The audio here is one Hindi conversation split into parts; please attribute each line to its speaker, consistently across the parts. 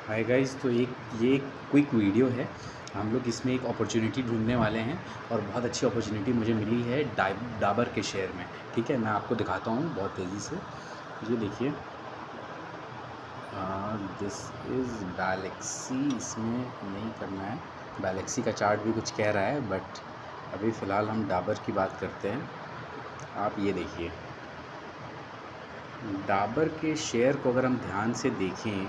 Speaker 1: हाय गाइस, तो ये एक क्विक वीडियो है। हम लोग इसमें एक अपॉर्चुनिटी ढूंढने वाले हैं और बहुत अच्छी अपॉर्चुनिटी मुझे मिली है डाबर के शेयर में। ठीक है, मैं आपको दिखाता हूँ बहुत तेज़ी से। ये देखिए, दिस इज़ बैलेक्सी। इसमें नहीं करना है, बैलेक्सी का चार्ट भी कुछ कह रहा है, बट अभी फ़िलहाल हम डाबर की बात करते हैं। आप ये देखिए, डाबर के शेयर को अगर हम ध्यान से देखें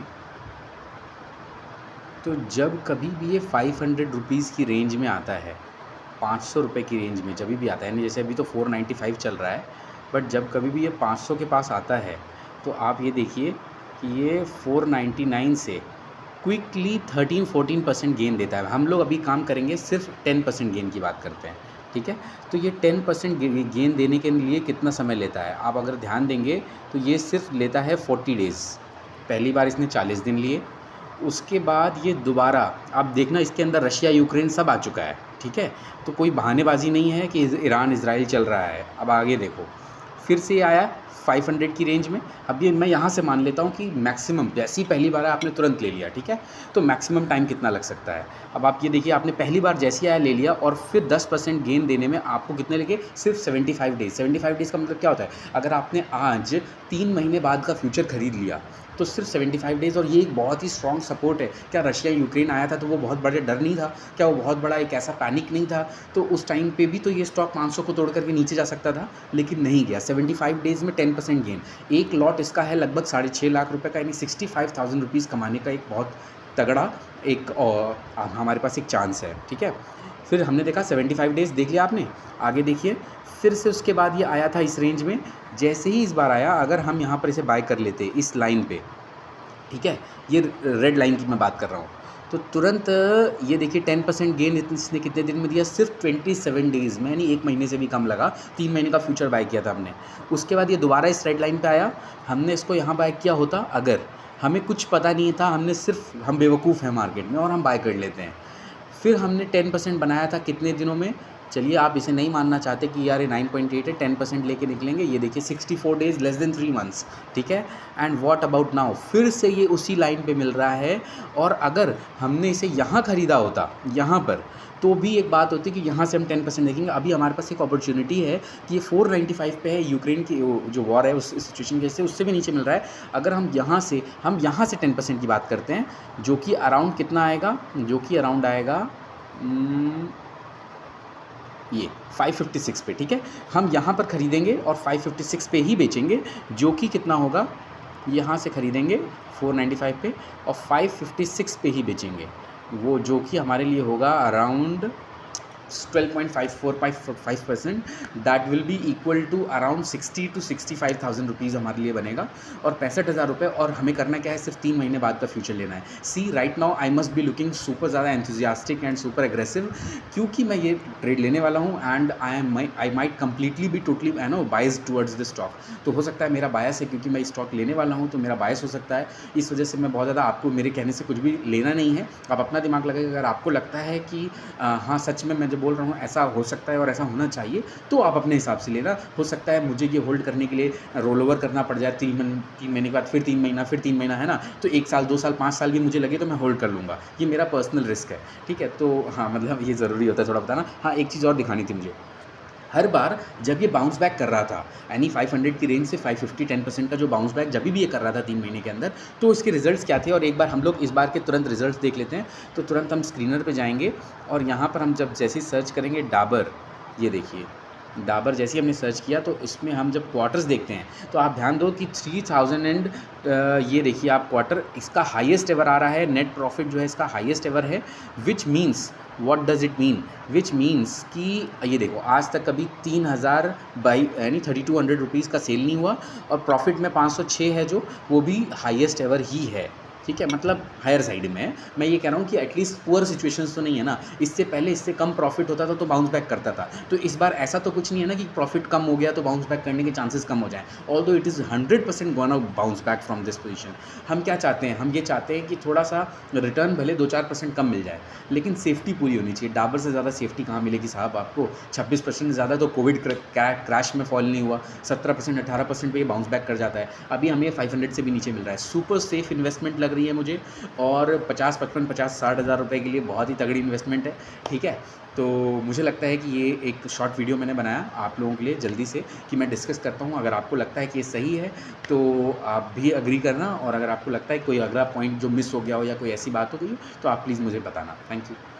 Speaker 1: तो जब कभी भी ये 500 रुपीज़ की रेंज में आता है, 500 रुपये की रेंज में जब भी आता है, यानी जैसे अभी तो 495 चल रहा है, बट जब कभी भी ये 500 के पास आता है तो आप ये देखिए कि ये 499 से क्विकली 13-14% गेन देता है। हम लोग अभी काम करेंगे, सिर्फ 10% गेन की बात करते हैं। ठीक है, तो ये 10% गेन देने के लिए कितना समय लेता है, आप अगर ध्यान देंगे तो ये सिर्फ लेता है 40 डेज़। पहली बार इसने 40 दिन लिए, उसके बाद ये दोबारा आप देखना इसके अंदर रशिया यूक्रेन सब आ चुका है। ठीक है, तो कोई बहानेबाजी नहीं है कि ईरान इजराइल चल रहा है। अब आगे देखो, फिर से आया 500 की रेंज में। अब ये मैं यहाँ से मान लेता हूँ कि मैक्सिमम, जैसी पहली बार आपने तुरंत ले लिया, ठीक है, तो मैक्सिमम टाइम कितना लग सकता है। अब आप ये देखिए, आपने पहली बार जैसे आया ले लिया और फिर 10% गेन देने में आपको कितने लगे, सिर्फ 75 डेज। 75 डेज़ का मतलब क्या होता है, अगर आपने आज 3 महीने बाद का फ्यूचर खरीद लिया तो सिर्फ 75 डेज़। और ये एक बहुत ही स्ट्रॉन्ग सपोर्ट है। क्या रशिया यूक्रेन आया था तो वो बहुत बड़ा डर नहीं था, क्या वो बहुत बड़ा एक ऐसा पैनिक नहीं था, तो उस टाइम पे भी तो ये स्टॉक 500 को तोड़ करके नीचे जा सकता था, लेकिन नहीं गया। 75 डेज़ में 10% गेन। एक लॉट इसका है लगभग 6.5 लाख रुपये का, यानी 65,000 रुपीज़ कमाने का एक बहुत तगड़ा एक हमारे पास एक चांस है। ठीक है, फिर हमने देखा 75 डेज़ देख लिया आपने। आगे देखिए, फिर से उसके बाद ये आया था इस रेंज में। जैसे ही इस बार आया, अगर हम यहाँ पर इसे बाय कर लेते इस लाइन पे, ठीक है, ये रेड लाइन की मैं बात कर रहा हूँ, तो तुरंत ये देखिए 10% गेन इसने कितने दिन में दिया, सिर्फ 27 डेज़ में, यानी 1 महीने से भी कम लगा। 3 महीने का फ्यूचर बाय किया था हमने। उसके बाद ये दोबारा इस रेड लाइन पे आया, हमने इसको यहाँ बाय किया होता, अगर हमें कुछ पता नहीं था, हमने सिर्फ, हम बेवकूफ़ हैं मार्केट में और हम बाय कर लेते हैं। फिर हमने 10% बनाया था कितने दिनों में, चलिए आप इसे नहीं मानना चाहते कि यार ये 9.8 है, 10% लेके निकलेंगे। ये देखिए 64 डेज़, लेस देन 3 मंथ्स। ठीक है, एंड व्हाट अबाउट नाउ, फिर से ये उसी लाइन पे मिल रहा है। और अगर हमने इसे यहाँ ख़रीदा होता, यहाँ पर, तो भी एक बात होती कि यहाँ से हम 10% देखेंगे। अभी हमारे पास एक अपॉर्चुनिटी है कि ये 495 पे है, यूक्रेन की जो वॉर है उस सिचुएशन के, उससे भी नीचे मिल रहा है। अगर हम यहाँ से 10% की बात करते हैं, जो कि अराउंड कितना आएगा, जो कि अराउंड आएगा ये 556 पे। ठीक है, हम यहाँ पर ख़रीदेंगे और 556 पे ही बेचेंगे, जो कि कितना होगा, यहाँ से ख़रीदेंगे 495 पे और 556 पे ही बेचेंगे, वो जो कि हमारे लिए होगा around 12.545%। That will be equal to around 60 to 65,000 rupees हमारे लिए बनेगा, और 65,000 रुपये। और हमें करना क्या है, सिर्फ 3 महीने बाद का फ्यूचर लेना है। See right now I must be looking super ज़्यादा एंथुजियास्टिक एंड सुपर एग्रेसिव, क्योंकि मैं ये ट्रेड लेने वाला हूँ and I might completely be totally biased towards this stock. तो हो सकता है मेरा बायस है, क्योंकि मैं स्टॉक लेने वाला हूँ तो मेरा बायस हो सकता है। इस वजह से मैं बहुत ज़्यादा, आपको मेरे कहने से कुछ भी लेना नहीं है, आप अपना दिमाग लगाइए। अगर आपको लगता है कि हाँ सच में मैं जो बोल रहा हूँ ऐसा हो सकता है और ऐसा होना चाहिए, तो आप अपने हिसाब से लेना। हो सकता है मुझे ये होल्ड करने के लिए रोल ओवर करना पड़ जाए 3 महीने के बाद, फिर 3 महीना, फिर 3 महीना, है ना, तो 1 साल, 2 साल, 5 साल भी मुझे लगे तो मैं होल्ड कर लूँगा। ये मेरा पर्सनल रिस्क है। ठीक है, तो हाँ, मतलब ये ज़रूरी होता है थोड़ा बताना। हाँ, एक चीज़ और दिखानी थी मुझे। हर बार जब ये बाउंस बैक कर रहा था, यानी 500 की रेंज से 550, 10% का जो बाउंस बैक जब भी ये कर रहा था 3 महीने के अंदर, तो इसके रिजल्ट्स क्या थे, और एक बार हम लोग इस बार के तुरंत रिजल्ट्स देख लेते हैं। तो तुरंत हम स्क्रीनर पे जाएंगे और यहाँ पर हम जब जैसे ही सर्च करेंगे डाबर, ये देखिए डाबर, जैसे ही हमने सर्च किया तो इसमें हम जब क्वार्टर्स देखते हैं तो आप ध्यान दो कि 3000 एंड ये देखिए आप क्वार्टर, इसका हाईएस्ट एवर आ रहा है। नेट प्रॉफिट जो है इसका हाईएस्ट एवर है, which means, what does it mean, which means कि ये देखो आज तक कभी 3000 बाई, यानी 3200 रुपीज़ का सेल नहीं हुआ, और प्रॉफिट में 506 है, जो वो भी हाईएस्ट एवर ही है। ठीक है, मतलब हायर साइड में है। मैं ये कह रहा हूँ कि एटलीस्ट पुअर सिचुएशंस तो नहीं है ना। इससे पहले इससे कम प्रॉफिट होता था तो बाउंस बैक करता था, तो इस बार ऐसा तो कुछ नहीं है ना कि प्रॉफिट कम हो गया तो बाउंस बैक करने के चांसेस कम हो जाएं। Although it is 100% gonna bounce back from this position. हम क्या चाहते हैं, हम ये चाहते हैं कि थोड़ा सा रिटर्न भले 2-4% कम मिल जाए, लेकिन सेफ्टी पूरी होनी चाहिए। डाबर से ज़्यादा सेफ्टी कहाँ मिलेगी साहब आपको। 26% से ज़्यादा तो कोविड क्रैश में फॉल नहीं हुआ, 17%, 18% पे ये बाउंस बैक कर जाता है। अभी हमें 500 से भी नीचे मिल रहा है। सुपर सेफ इन्वेस्टमेंट लग रही है मुझे, और 50, 55, 50, 60 हज़ार रुपये के लिए बहुत ही तगड़ी इन्वेस्टमेंट है, ठीक है। तो मुझे लगता है कि ये एक शॉर्ट वीडियो मैंने बनाया आप लोगों के लिए जल्दी से, कि मैं डिस्कस करता हूँ। अगर आपको लगता है कि ये सही है तो आप भी एग्री करना, और अगर आपको लगता है कोई अगला पॉइंट जो मिस हो गया हो या कोई ऐसी बात हो गई हो तो आप प्लीज़ मुझे बताना। Thank you.